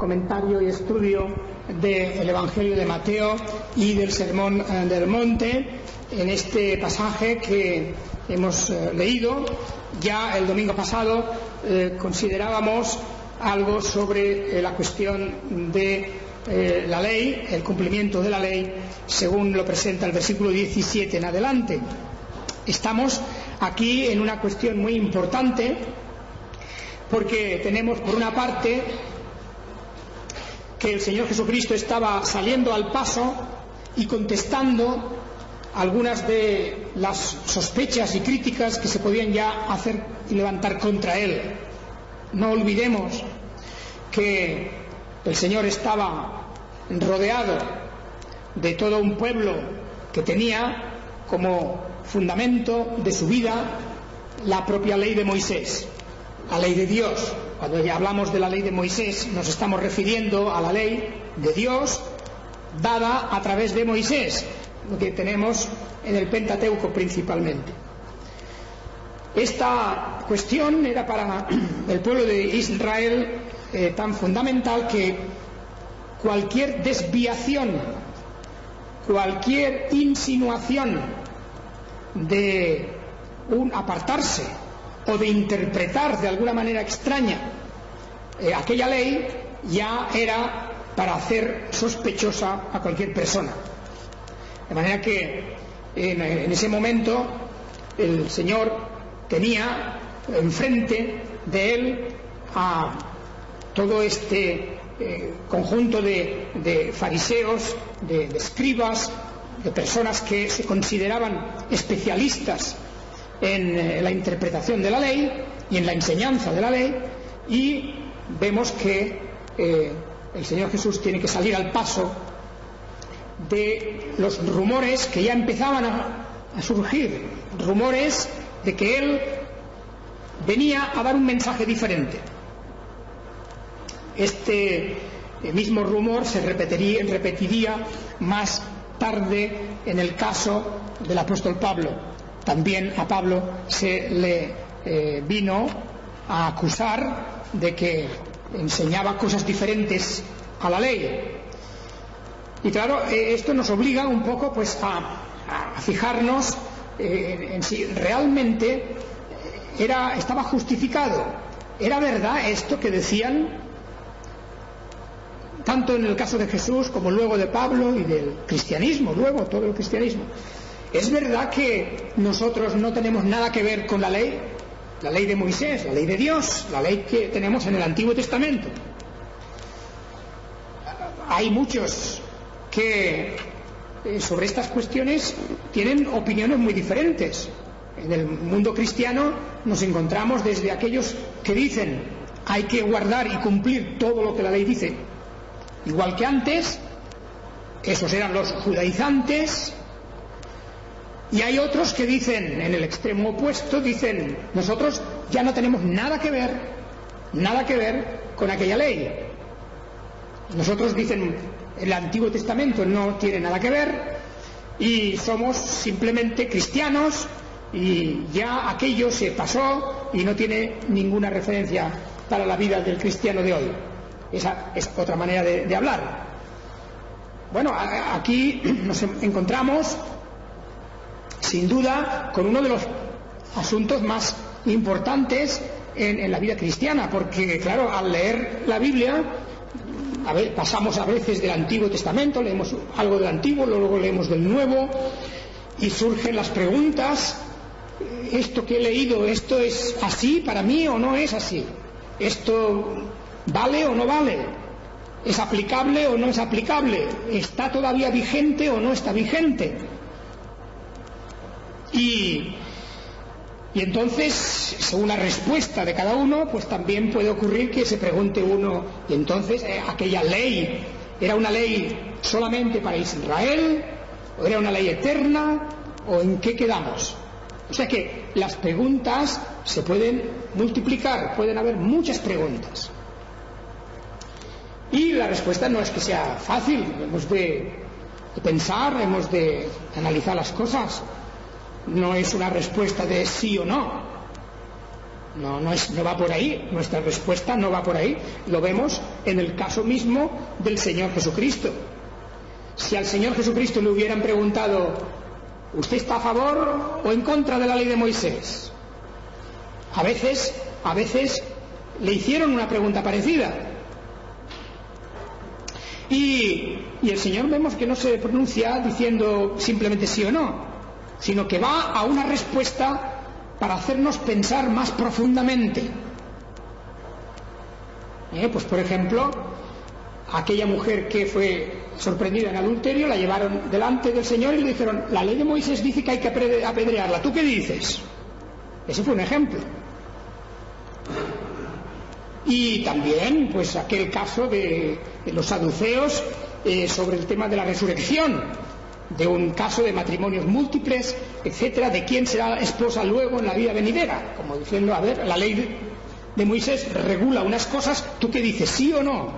comentario y estudio del Evangelio de Mateo y del Sermón del Monte en este pasaje que hemos leído. Ya el domingo pasado considerábamos algo sobre la cuestión de la ley, el cumplimiento de la ley, según lo presenta el versículo 17 en adelante. Estamos aquí en una cuestión muy importante, porque tenemos por una parte que el Señor Jesucristo estaba saliendo al paso y contestando algunas de las sospechas y críticas que se podían ya hacer y levantar contra él. No olvidemos que el Señor estaba rodeado de todo un pueblo que tenía como fundamento de su vida la propia ley de Moisés, la ley de Dios. Cuando ya hablamos de la ley de Moisés nos estamos refiriendo a la ley de Dios dada a través de Moisés, lo que tenemos en el Pentateuco principalmente. Esta cuestión era para el pueblo de Israel tan fundamental que cualquier desviación, cualquier insinuación de un apartarse o de interpretar de alguna manera extraña aquella ley ya era para hacer sospechosa a cualquier persona. De manera que en ese momento el Señor tenía enfrente de él a todo este conjunto de fariseos, de escribas, de personas que se consideraban especialistas en la interpretación de la ley y en la enseñanza de la ley, y vemos que el Señor Jesús tiene que salir al paso de los rumores que ya empezaban a surgir, rumores de que él venía a dar un mensaje diferente. Este mismo rumor se repetiría más tarde en el caso del apóstol Pablo. También a Pablo se le vino a acusar de que enseñaba cosas diferentes a la ley. Y claro, esto nos obliga un poco pues a fijarnos en si realmente estaba justificado, era verdad esto que decían, tanto en el caso de Jesús como luego de Pablo y del cristianismo, luego todo el cristianismo. ¿Es verdad que nosotros no tenemos nada que ver con la ley de Moisés, la ley de Dios, la ley que tenemos en el Antiguo Testamento? Hay muchos que sobre estas cuestiones tienen opiniones muy diferentes. En el mundo cristiano nos encontramos desde aquellos que dicen hay que guardar y cumplir todo lo que la ley dice, igual que antes, esos eran los judaizantes, y hay otros que dicen, en el extremo opuesto, dicen nosotros ya no tenemos nada que ver con aquella ley. Nosotros, dicen, el Antiguo Testamento no tiene nada que ver y somos simplemente cristianos y ya aquello se pasó y no tiene ninguna referencia para la vida del cristiano de hoy. Esa es otra manera de hablar. Bueno, aquí nos encontramos sin duda con uno de los asuntos más importantes en la vida cristiana, porque claro, al leer la Biblia pasamos a veces del Antiguo Testamento, leemos algo del Antiguo, luego leemos del Nuevo y surgen las preguntas: ¿esto que he leído, esto es así para mí o no es así? ¿Esto vale o no vale? ¿Es aplicable o no es aplicable? ¿Está todavía vigente o no está vigente? Y entonces, según la respuesta de cada uno, pues también puede ocurrir que se pregunte uno, y entonces, ¿aquella ley era una ley solamente para Israel? ¿O era una ley eterna? ¿O en qué quedamos? O sea que las preguntas se pueden multiplicar, pueden haber muchas preguntas. Y la respuesta no es que sea fácil, hemos de pensar, hemos de analizar las cosas. No es una respuesta de sí o no. No va por ahí, nuestra respuesta no va por ahí. Lo vemos en el caso mismo del Señor Jesucristo. Si al Señor Jesucristo le hubieran preguntado: ¿usted está a favor o en contra de la ley de Moisés? A veces le hicieron una pregunta parecida. Y el Señor vemos que no se pronuncia diciendo simplemente sí o no, sino que va a una respuesta para hacernos pensar más profundamente. Pues por ejemplo, aquella mujer que fue sorprendida en adulterio, la llevaron delante del Señor y le dijeron: la ley de Moisés dice que hay que apedrearla, ¿tú qué dices? Ese fue un ejemplo. Y también pues aquel caso de los saduceos sobre el tema de la resurrección, de un caso de matrimonios múltiples, etcétera, de quién será esposa luego en la vida venidera, como diciendo: a ver, la ley de Moisés regula unas cosas, ¿tú qué dices, sí o no?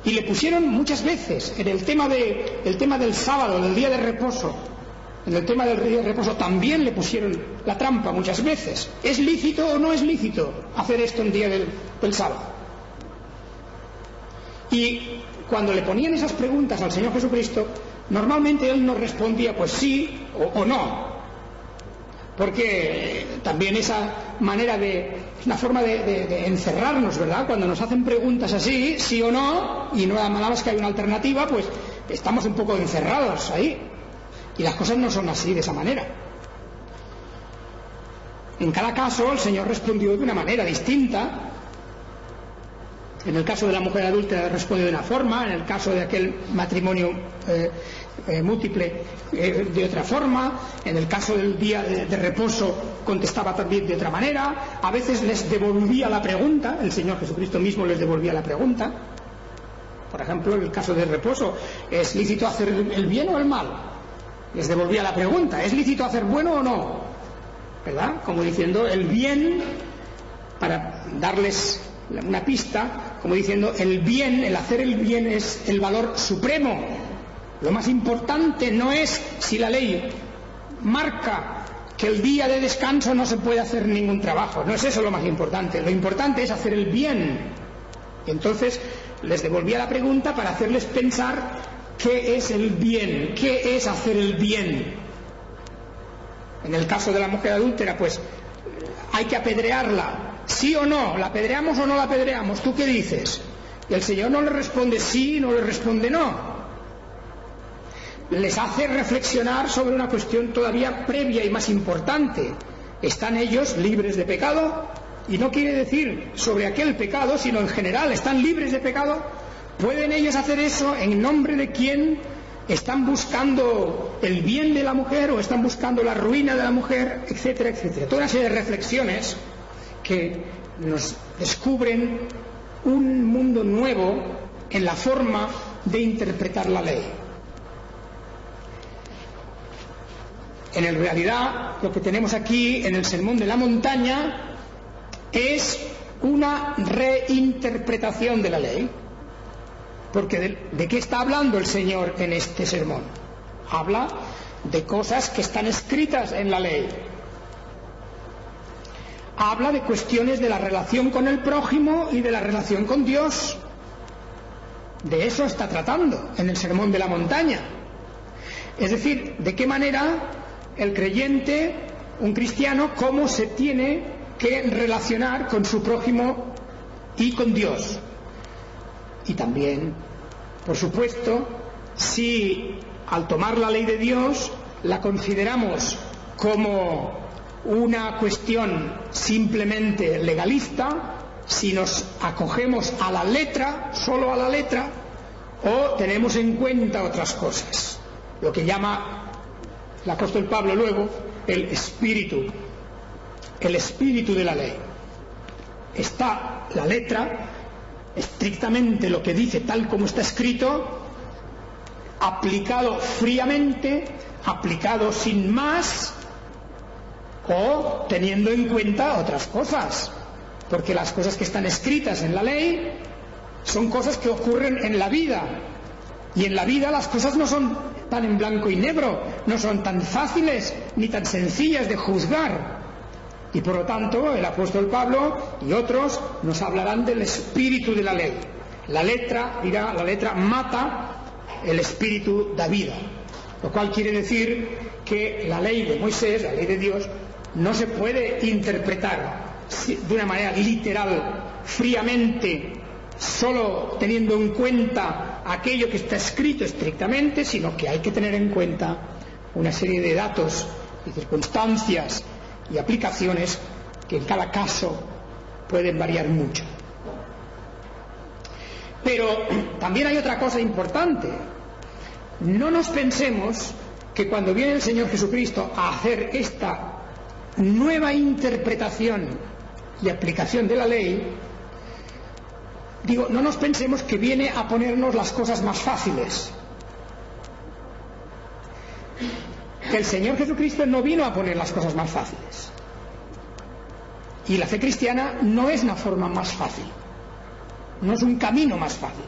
Y le pusieron muchas veces en el tema del sábado, del día de reposo. En el tema del día de reposo también le pusieron la trampa muchas veces. ¿Es lícito o no es lícito hacer esto en día del sábado? Y cuando le ponían esas preguntas al Señor Jesucristo, normalmente Él nos respondía pues sí o no. Porque también esa manera es una forma de encerrarnos, ¿verdad? Cuando nos hacen preguntas así, sí o no, y no nada más que hay una alternativa, pues estamos un poco encerrados ahí. Y las cosas no son así, de esa manera. En cada caso el Señor respondió de una manera distinta. En el caso de la mujer adúltera respondió de una forma, en el caso de aquel matrimonio múltiple de otra forma, en el caso del día de reposo contestaba también de otra manera. A veces les devolvía la pregunta, el Señor Jesucristo mismo les devolvía la pregunta. Por ejemplo, en el caso del reposo: ¿es lícito hacer el bien o el mal? Les devolvía la pregunta: ¿es lícito hacer bueno o no? ¿Verdad? Como diciendo el bien, para darles una pista, como diciendo el bien, el hacer el bien es el valor supremo. Lo más importante no es si la ley marca que el día de descanso no se puede hacer ningún trabajo, no es eso lo más importante. Lo importante es hacer el bien. Y entonces les devolvía la pregunta para hacerles pensar qué es el bien, qué es hacer el bien. En el caso de la mujer adúltera, pues hay que apedrearla, sí o no, la apedreamos o no la apedreamos, ¿tú qué dices? Y el Señor no le responde sí, no le responde no. Les hace reflexionar sobre una cuestión todavía previa y más importante: ¿están ellos libres de pecado? Y no quiere decir sobre aquel pecado, sino en general, ¿están libres de pecado? ¿Pueden ellos hacer eso en nombre de quién? ¿Están buscando el bien de la mujer o están buscando la ruina de la mujer? Etcétera, etcétera. Toda una serie de reflexiones que nos descubren un mundo nuevo en la forma de interpretar la ley. En realidad, lo que tenemos aquí en el Sermón de la Montaña es una reinterpretación de la ley. Porque ¿de qué está hablando el Señor en este sermón? Habla de cosas que están escritas en la ley. Habla de cuestiones de la relación con el prójimo y de la relación con Dios. De eso está tratando en el Sermón de la Montaña. Es decir, de qué manera el creyente, un cristiano, cómo se tiene que relacionar con su prójimo y con Dios. Y también, por supuesto, si al tomar la ley de Dios la consideramos como una cuestión simplemente legalista, si nos acogemos a la letra, solo a la letra, o tenemos en cuenta otras cosas, lo que llama el apóstol Pablo luego el espíritu de la ley. Está la letra, estrictamente lo que dice tal como está escrito, aplicado fríamente, aplicado sin más, o teniendo en cuenta otras cosas, porque las cosas que están escritas en la ley son cosas que ocurren en la vida, y en la vida las cosas no son tan en blanco y negro, no son tan fáciles ni tan sencillas de juzgar. Y por lo tanto el apóstol Pablo y otros nos hablarán del espíritu de la ley. La letra mata, el espíritu da vida, lo cual quiere decir que la ley de Moisés, la ley de Dios, no se puede interpretar de una manera literal, fríamente, solo teniendo en cuenta aquello que está escrito estrictamente, sino que hay que tener en cuenta una serie de datos y circunstancias y aplicaciones que en cada caso pueden variar mucho. Pero también hay otra cosa importante. No nos pensemos que cuando viene el Señor Jesucristo a hacer esta nueva interpretación y aplicación de la ley, no nos pensemos que viene a ponernos las cosas más fáciles. El Señor Jesucristo no vino a poner las cosas más fáciles. Y la fe cristiana no es una forma más fácil. No es un camino más fácil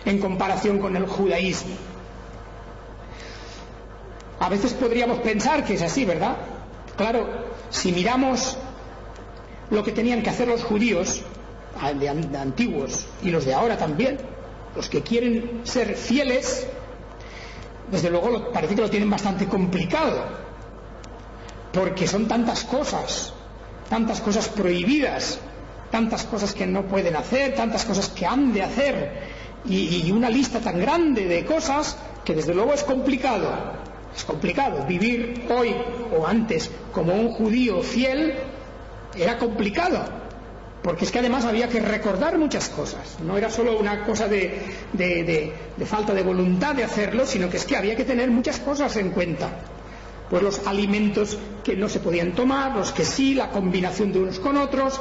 en comparación con el judaísmo. A veces podríamos pensar que es así, ¿verdad? Claro, si miramos lo que tenían que hacer los judíos de antiguos y los de ahora también, los que quieren ser fieles, desde luego parece que lo tienen bastante complicado, porque son tantas cosas prohibidas, tantas cosas que no pueden hacer, tantas cosas que han de hacer, y una lista tan grande de cosas que desde luego es complicado. Es complicado vivir hoy o antes como un judío fiel. Era complicado, porque es que además había que recordar muchas cosas. No era solo una cosa de falta de voluntad de hacerlo, sino que es que había que tener muchas cosas en cuenta. Pues los alimentos que no se podían tomar, los que sí, la combinación de unos con otros,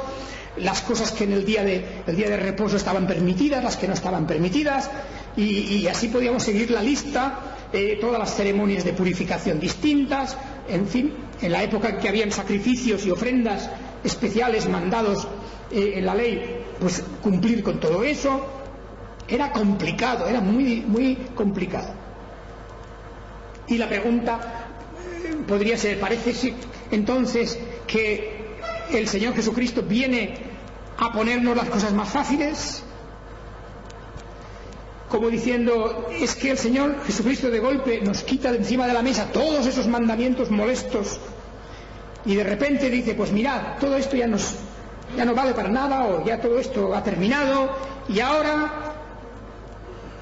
las cosas que en el día de reposo estaban permitidas, las que no estaban permitidas, y así podíamos seguir la lista, todas las ceremonias de purificación distintas, en fin, en la época en que habían sacrificios y ofrendas especiales mandados en la ley, pues cumplir con todo eso era complicado, era muy, muy complicado. Y la pregunta podría ser, parece entonces que el Señor Jesucristo viene a ponernos las cosas más fáciles, como diciendo, es que el Señor Jesucristo de golpe nos quita de encima de la mesa todos esos mandamientos molestos y de repente dice, pues mirad, todo esto ya no vale para nada, o ya todo esto ha terminado, y ahora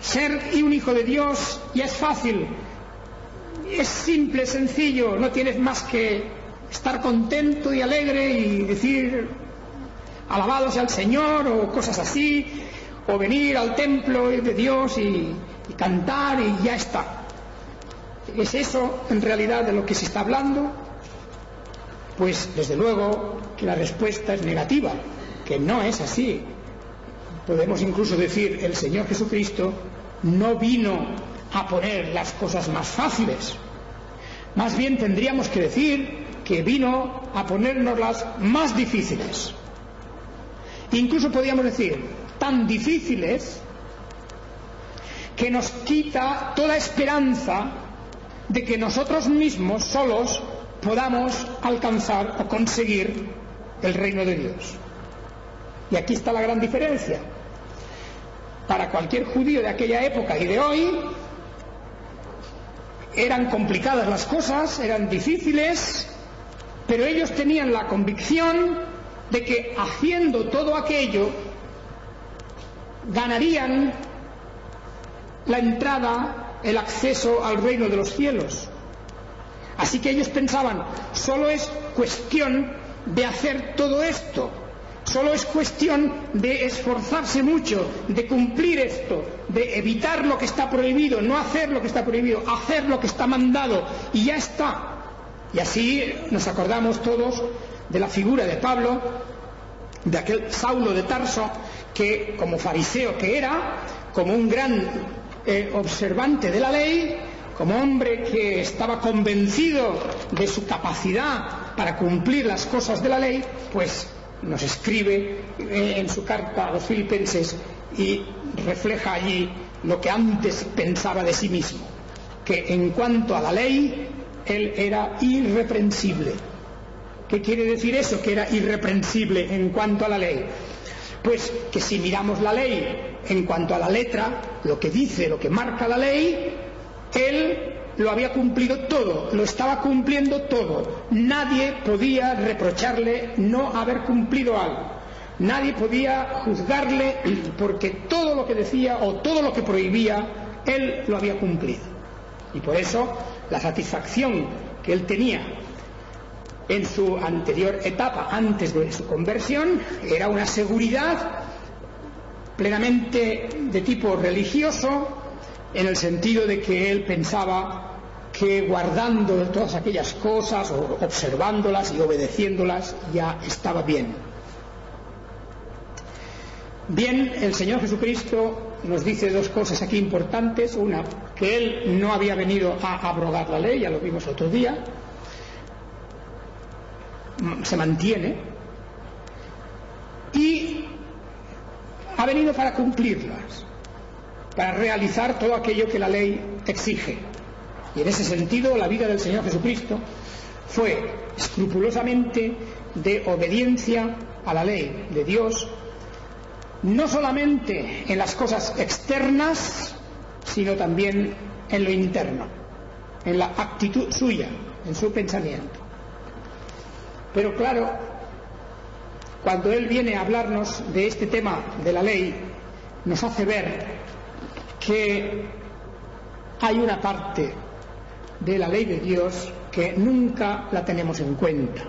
ser un hijo de Dios ya es fácil, es simple, sencillo, no tienes más que estar contento y alegre y decir alabado sea el Señor o cosas así, o venir al templo de Dios y cantar y ya está. ¿Es eso en realidad de lo que se está hablando? Pues desde luego que la respuesta es negativa, que no es así. Podemos incluso decir, el Señor Jesucristo no vino a poner las cosas más fáciles. Más bien tendríamos que decir que vino a ponérnoslas más difíciles. Incluso podríamos decir, tan difíciles que nos quita toda esperanza de que nosotros mismos solos podamos alcanzar o conseguir el reino de Dios. Y aquí está la gran diferencia. Para cualquier judío de aquella época y de hoy, eran complicadas las cosas, eran difíciles, pero ellos tenían la convicción de que haciendo todo aquello ganarían la entrada, el acceso al reino de los cielos. Así que ellos pensaban, solo es cuestión de hacer todo esto, solo es cuestión de esforzarse mucho, de cumplir esto, de evitar lo que está prohibido, no hacer lo que está prohibido, hacer lo que está mandado, y ya está. Y así nos acordamos todos de la figura de Pablo, de aquel Saulo de Tarso, que como fariseo que era, como un gran observante de la ley, como hombre que estaba convencido de su capacidad para cumplir las cosas de la ley, pues nos escribe en su carta a los filipenses y refleja allí lo que antes pensaba de sí mismo, que en cuanto a la ley él era irreprensible, ¿Qué quiere decir eso? Que era irreprensible en cuanto a la ley. Pues que si miramos la ley en cuanto a la letra, lo que dice, lo que marca la ley, él lo había cumplido todo, lo estaba cumpliendo todo. Nadie podía reprocharle no haber cumplido algo. Nadie podía juzgarle porque todo lo que decía o todo lo que prohibía, él lo había cumplido. Y por eso la satisfacción que él tenía en su anterior etapa, antes de su conversión, era una seguridad plenamente de tipo religioso, en el sentido de que él pensaba que guardando todas aquellas cosas, o observándolas y obedeciéndolas, ya estaba bien. Bien, el Señor Jesucristo nos dice dos cosas aquí importantes. Una, que Él no había venido a abrogar la ley, ya lo vimos otro día, se mantiene, y ha venido para cumplirlas, para realizar todo aquello que la ley exige. Y en ese sentido la vida del Señor Jesucristo fue escrupulosamente de obediencia a la ley de Dios, no solamente en las cosas externas, sino también en lo interno, en la actitud suya, en su pensamiento. Pero claro, cuando Él viene a hablarnos de este tema de la ley, nos hace ver que hay una parte de la ley de Dios que nunca la tenemos en cuenta.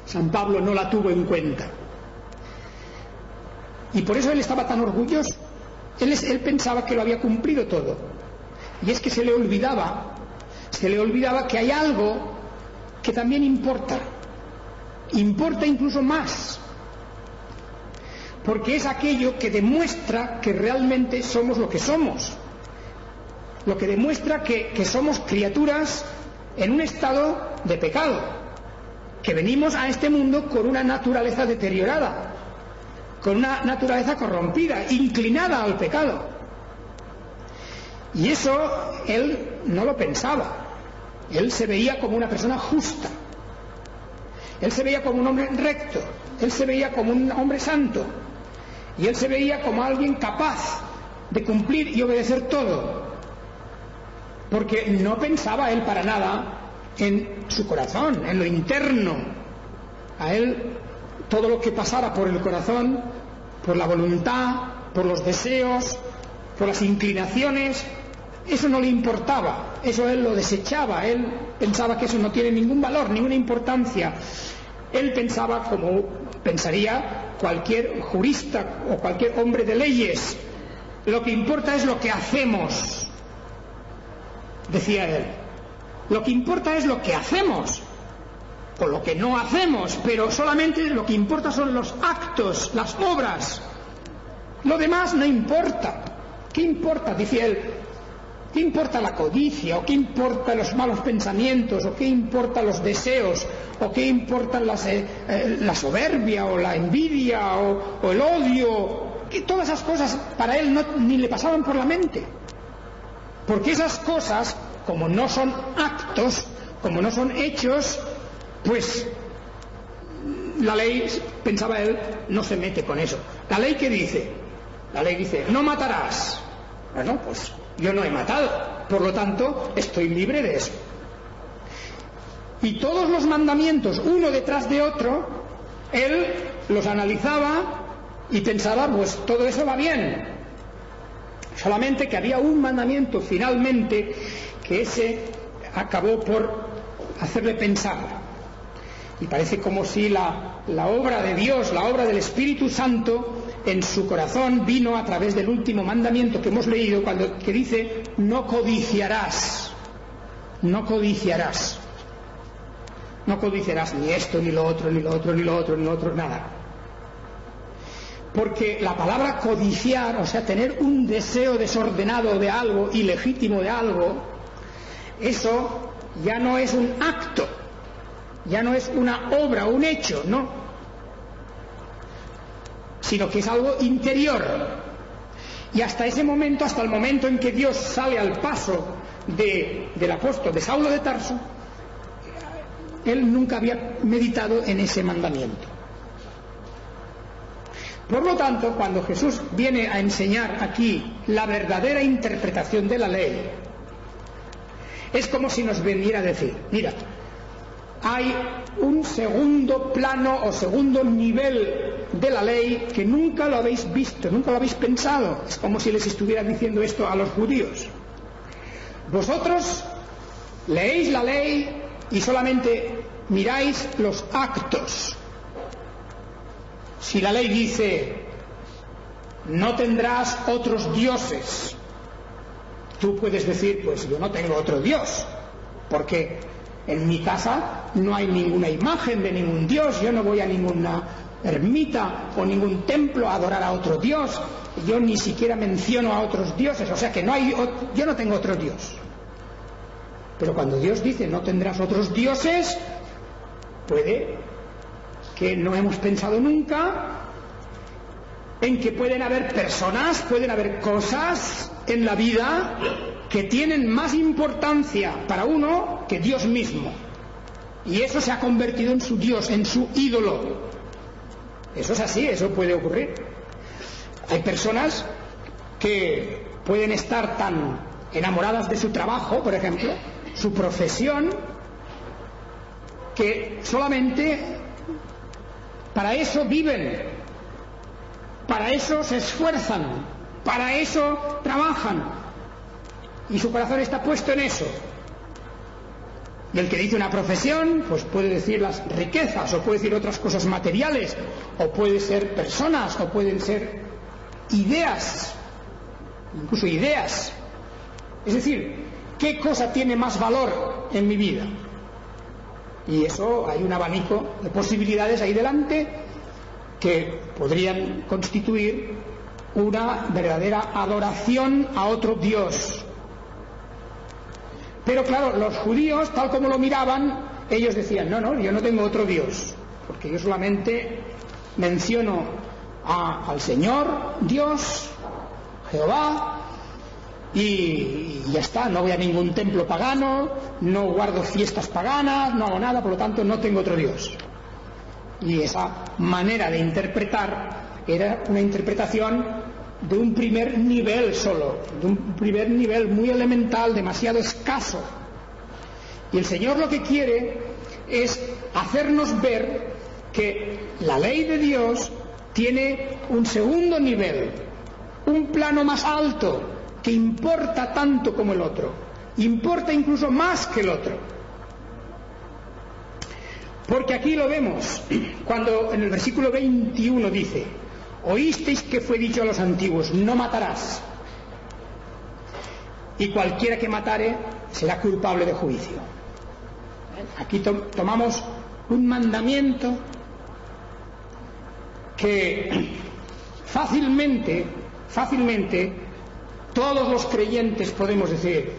San Pablo no la tuvo en cuenta. Y por eso él estaba tan orgulloso. Él pensaba que lo había cumplido todo. Y es que se le olvidaba que hay algo que también importa incluso más, porque es aquello que demuestra que realmente somos lo que somos, lo que demuestra que somos criaturas en un estado de pecado, que venimos a este mundo con una naturaleza deteriorada, con una naturaleza corrompida, inclinada al pecado. Y eso él no lo pensaba. Él se veía como una persona justa, él se veía como un hombre recto, él se veía como un hombre santo, y él se veía como alguien capaz de cumplir y obedecer todo, porque no pensaba él para nada en su corazón, en lo interno. A él todo lo que pasara por el corazón, por la voluntad, por los deseos, por las inclinaciones, eso no le importaba, eso él lo desechaba. Él pensaba que eso no tiene ningún valor, ninguna importancia. Él pensaba como pensaría cualquier jurista o cualquier hombre de leyes: lo que importa es lo que hacemos, decía él. Lo que importa es lo que hacemos, o lo que no hacemos, pero solamente lo que importa son los actos, las obras. Lo demás no importa. ¿Qué importa? Decía él. ¿Qué importa la codicia? ¿O qué importa los malos pensamientos? ¿O qué importa los deseos? ¿O qué importa la soberbia o la envidia o el odio? Que todas esas cosas para él ni le pasaban por la mente. Porque esas cosas, como no son actos, como no son hechos, pues la ley, pensaba él, no se mete con eso. ¿La ley qué dice? La ley dice: no matarás. Bueno, pues yo no he matado, por lo tanto estoy libre de eso. Y todos los mandamientos, uno detrás de otro, él los analizaba y pensaba, pues todo eso va bien. Solamente que había un mandamiento finalmente que ese acabó por hacerle pensar. Y parece como si la obra de Dios, la obra del Espíritu Santo, en su corazón vino a través del último mandamiento que hemos leído, que dice: no codiciarás. No codiciarás. No codiciarás ni esto, ni lo otro, ni lo otro, ni lo otro, ni lo otro, nada. Porque la palabra codiciar, o sea, tener un deseo desordenado de algo, ilegítimo de algo, eso ya no es un acto, ya no es una obra, un hecho, no, sino que es algo interior. Y hasta ese momento, hasta el momento en que Dios sale al paso del apóstol, de Saulo de Tarso, él nunca había meditado en ese mandamiento. Por lo tanto, cuando Jesús viene a enseñar aquí la verdadera interpretación de la ley, es como si nos viniera a decir, mira, hay un segundo plano o segundo nivel de la ley que nunca lo habéis visto, nunca lo habéis pensado. Es como si les estuviera diciendo esto a los judíos. Vosotros leéis la ley y solamente miráis los actos. Si la ley dice, no tendrás otros dioses, tú puedes decir, pues yo no tengo otro dios, porque en mi casa no hay ninguna imagen de ningún dios, yo no voy a ninguna ermita o ningún templo a adorar a otro dios, yo ni siquiera menciono a otros dioses, o sea que yo no tengo otro dios. Pero cuando Dios dice no tendrás otros dioses, puede que no hemos pensado nunca en que pueden haber personas, pueden haber cosas en la vida que tienen más importancia para uno que Dios mismo, y eso se ha convertido en su Dios, en su ídolo. Eso es así, eso puede ocurrir. Hay personas que pueden estar tan enamoradas de su trabajo, por ejemplo, su profesión, que solamente para eso viven, para eso se esfuerzan, para eso trabajan, y su corazón está puesto en eso. Y el que dice una profesión, pues puede decir las riquezas, o puede decir otras cosas materiales, o puede ser personas, o pueden ser ideas, incluso ideas. Es decir, ¿qué cosa tiene más valor en mi vida? Y eso, hay un abanico de posibilidades ahí delante que podrían constituir una verdadera adoración a otro Dios. Pero claro, los judíos, tal como lo miraban, ellos decían, no, yo no tengo otro Dios, porque yo solamente menciono al Señor, Dios, Jehová, y ya está, no voy a ningún templo pagano, no guardo fiestas paganas, no hago nada, por lo tanto no tengo otro Dios. Y esa manera de interpretar era una interpretación de un primer nivel solo, de un primer nivel muy elemental, demasiado escaso. Y el Señor lo que quiere es hacernos ver que la ley de Dios tiene un segundo nivel, un plano más alto, que importa tanto como el otro, importa incluso más que el otro. Porque aquí lo vemos, cuando en el versículo 21 dice, oísteis que fue dicho a los antiguos, no matarás, y cualquiera que matare será culpable de juicio. Aquí tomamos un mandamiento que fácilmente todos los creyentes podemos decir,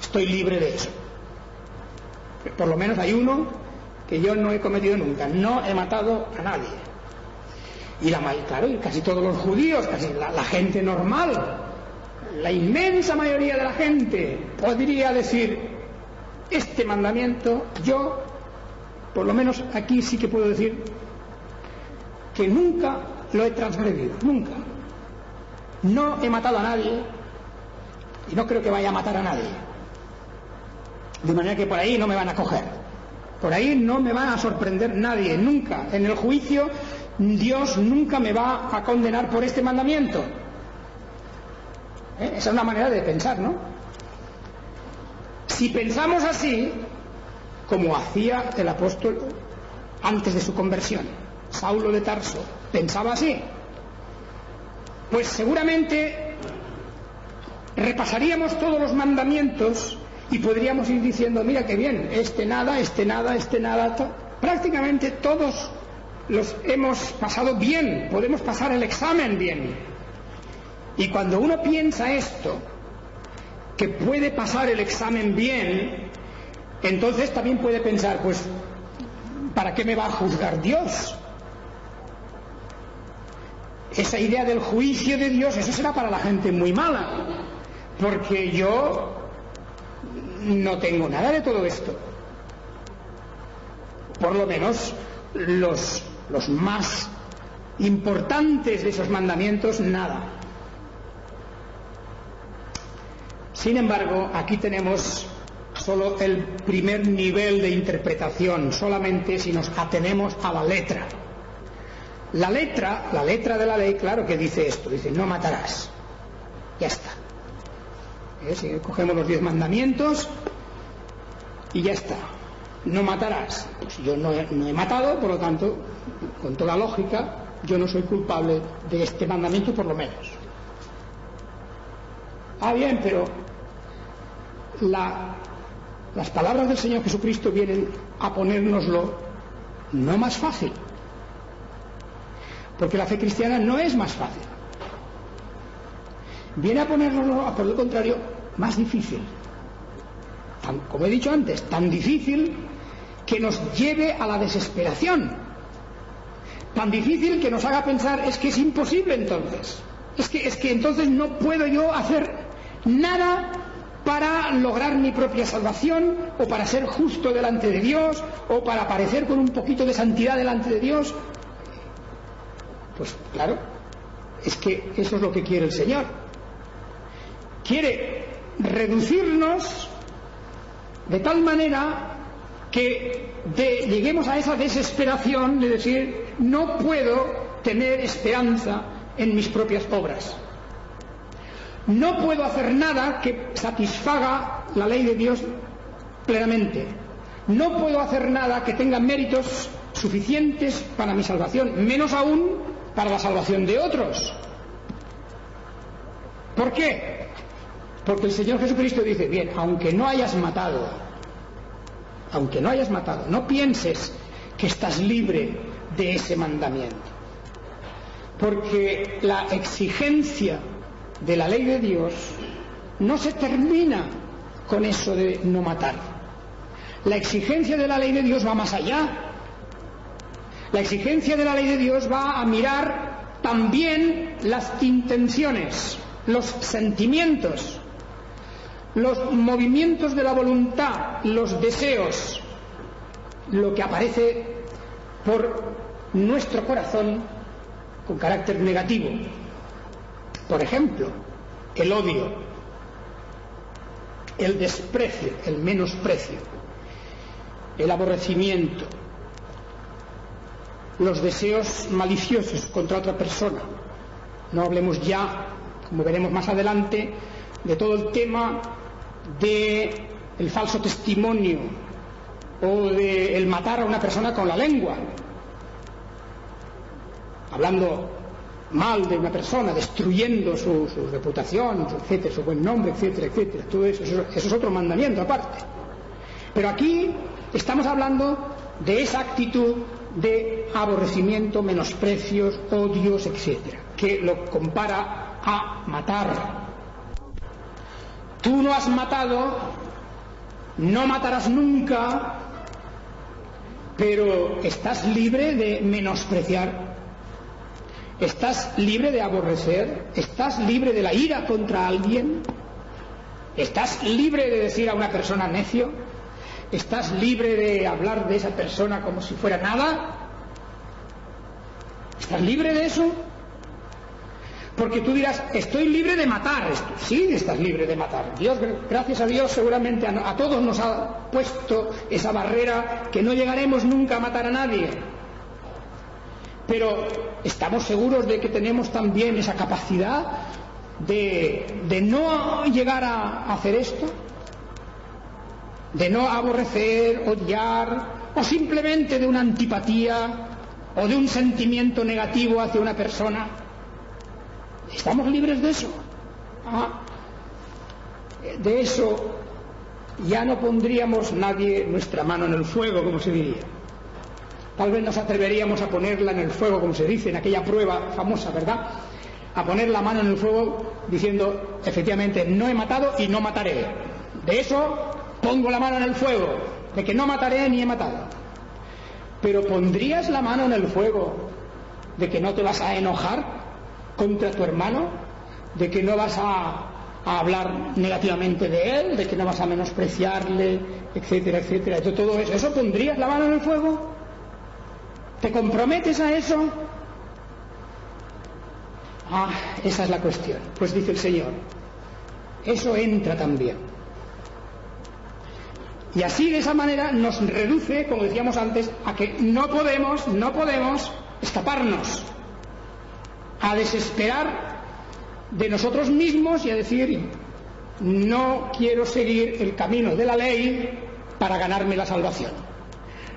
estoy libre de eso. Por lo menos hay uno que yo no he cometido nunca, no he matado a nadie. Y claro, y casi todos los judíos, casi la gente normal, la inmensa mayoría de la gente podría decir, este mandamiento yo, por lo menos aquí sí que puedo decir que nunca lo he transgredido, nunca. No he matado a nadie y no creo que vaya a matar a nadie. De manera que por ahí no me van a coger. Por ahí no me va a sorprender nadie, nunca. En el juicio Dios nunca me va a condenar por este mandamiento. Esa es una manera de pensar, ¿no? Si pensamos así, como hacía el apóstol antes de su conversión, Saulo de Tarso, pensaba así, pues seguramente repasaríamos todos los mandamientos y podríamos ir diciendo, mira qué bien, este nada, prácticamente todos los hemos pasado bien, podemos pasar el examen bien. Y cuando uno piensa esto, que puede pasar el examen bien, entonces también puede pensar, pues, ¿para qué me va a juzgar Dios? Esa idea del juicio de Dios, eso será para la gente muy mala, porque yo no tengo nada de todo esto. por lo menos los más importantes de esos mandamientos, nada. Sin embargo, aquí tenemos solo el primer nivel de interpretación, solamente si nos atenemos a la letra. La letra de la ley, claro que dice esto, dice no matarás. Ya está. Si cogemos los 10 mandamientos y ya está. No matarás. Pues yo no he matado, por lo tanto, con toda lógica, yo no soy culpable de este mandamiento, por lo menos. Bien, pero las palabras del Señor Jesucristo vienen a ponérnoslo no más fácil, porque la fe cristiana no es más fácil. Viene a ponérnoslo, por el contrario, más difícil. Como he dicho antes, tan difícil que nos lleve a la desesperación, tan difícil que nos haga pensar es que es imposible entonces, es que entonces no puedo yo hacer nada para lograr mi propia salvación, o para ser justo delante de Dios, o para parecer con un poquito de santidad delante de Dios. Pues claro, es que eso es lo que quiere el Señor. Quiere reducirnos de tal manera que lleguemos a esa desesperación de decir no puedo tener esperanza en mis propias obras. No puedo hacer nada que satisfaga la ley de Dios plenamente. No puedo hacer nada que tenga méritos suficientes para mi salvación, menos aún para la salvación de otros. ¿Por qué? Porque el Señor Jesucristo dice, bien, aunque no hayas matado, no pienses que estás libre de ese mandamiento. Porque la exigencia de la ley de Dios no se termina con eso de no matar. La exigencia de la ley de Dios va más allá. La exigencia de la ley de Dios va a mirar también las intenciones, los sentimientos, los movimientos de la voluntad, los deseos, lo que aparece por nuestro corazón con carácter negativo. Por ejemplo, el odio, el desprecio, el menosprecio, el aborrecimiento, los deseos maliciosos contra otra persona. No hablemos ya, como veremos más adelante, de todo el tema del falso testimonio o del matar a una persona con la lengua, hablando mal de una persona, destruyendo su reputación, etcétera, su buen nombre, etcétera, etcétera. Todo eso es otro mandamiento aparte. Pero aquí estamos hablando de esa actitud de aborrecimiento, menosprecios, odios, etcétera, que lo compara a matar. Tú no has matado, no matarás nunca, pero estás libre de menospreciar. ¿Estás libre de aborrecer? ¿Estás libre de la ira contra alguien? ¿Estás libre de decir a una persona necio? ¿Estás libre de hablar de esa persona como si fuera nada? ¿Estás libre de eso? Porque tú dirás, estoy libre de matar. Sí, estás libre de matar. Dios, gracias a Dios, seguramente a todos nos ha puesto esa barrera que no llegaremos nunca a matar a nadie. Pero ¿estamos seguros de que tenemos también esa capacidad de no llegar a hacer esto? De no aborrecer, odiar, o simplemente de una antipatía o de un sentimiento negativo hacia una persona. ¿Estamos libres de eso? De eso ya no pondríamos nadie nuestra mano en el fuego, como se diría. Tal vez nos atreveríamos a ponerla en el fuego, como se dice, en aquella prueba famosa, ¿verdad? A poner la mano en el fuego diciendo, efectivamente, no he matado y no mataré. De eso pongo la mano en el fuego, de que no mataré ni he matado. Pero ¿pondrías la mano en el fuego de que no te vas a enojar contra tu hermano? ¿De que no vas a a hablar negativamente de él, de que no vas a menospreciarle, etcétera, etcétera. Todo eso, ¿eso pondrías la mano en el fuego? ¿Te comprometes a eso? Esa es la cuestión. Pues dice el Señor, eso entra también. Y así, de esa manera, nos reduce, como decíamos antes, a que no podemos escaparnos, a desesperar de nosotros mismos y a decir, no quiero seguir el camino de la ley para ganarme la salvación.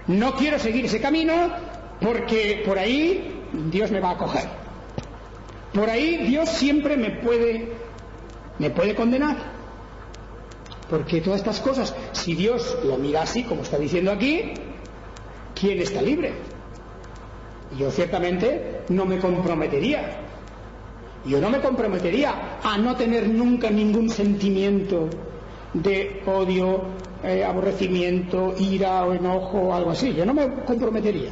No quiero seguir ese camino porque por ahí Dios me va a coger. Por ahí Dios siempre me puede condenar. Porque todas estas cosas, si Dios lo mira así, como está diciendo aquí, ¿quién está libre? Yo ciertamente no me comprometería. Yo no me comprometería a no tener nunca ningún sentimiento de odio, aborrecimiento, ira o enojo o algo así. Yo no me comprometería.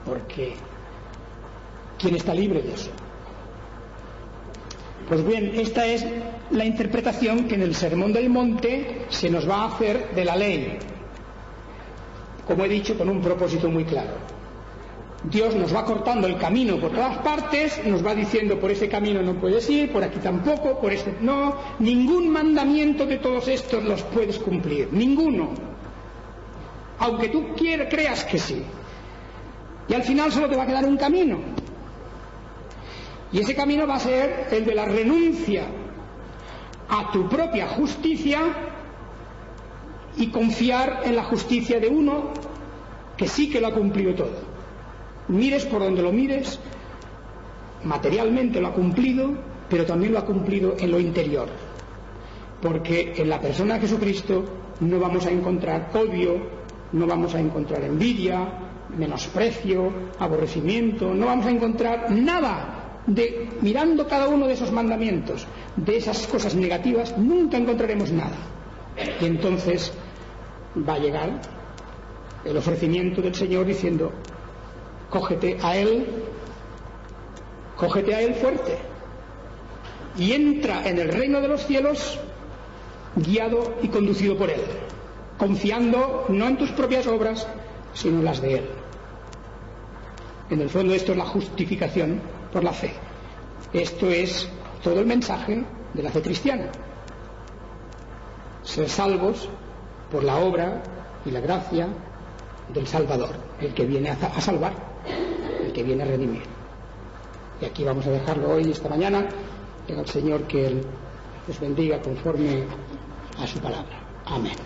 Porque ¿quién está libre de eso? Pues bien, esta es la interpretación que en el Sermón del Monte se nos va a hacer de la ley. Como he dicho, con un propósito muy claro. Dios nos va cortando el camino por todas partes, nos va diciendo por ese camino no puedes ir, por aquí tampoco, por este no. Ningún mandamiento de todos estos los puedes cumplir, ninguno. Aunque tú creas que sí. Y al final solo te va a quedar un camino. Y ese camino va a ser el de la renuncia a tu propia justicia y confiar en la justicia de uno que sí que lo ha cumplido todo. Mires por donde lo mires, materialmente lo ha cumplido, pero también lo ha cumplido en lo interior. Porque en la persona de Jesucristo no vamos a encontrar odio, no vamos a encontrar envidia, menosprecio, aborrecimiento, no vamos a encontrar nada. Mirando cada uno de esos mandamientos, de esas cosas negativas, nunca encontraremos nada. Y entonces va a llegar el ofrecimiento del Señor diciendo, cógete a Él fuerte y entra en el reino de los cielos guiado y conducido por Él, confiando no en tus propias obras, sino en las de Él. En el fondo esto es la justificación por la fe. Esto es todo el mensaje de la fe cristiana. Ser salvos por la obra y la gracia del Salvador, el que viene a salvar, el que viene a redimir. Y aquí vamos a dejarlo hoy, esta mañana. Tenga el Señor que Él os bendiga conforme a su palabra. Amén.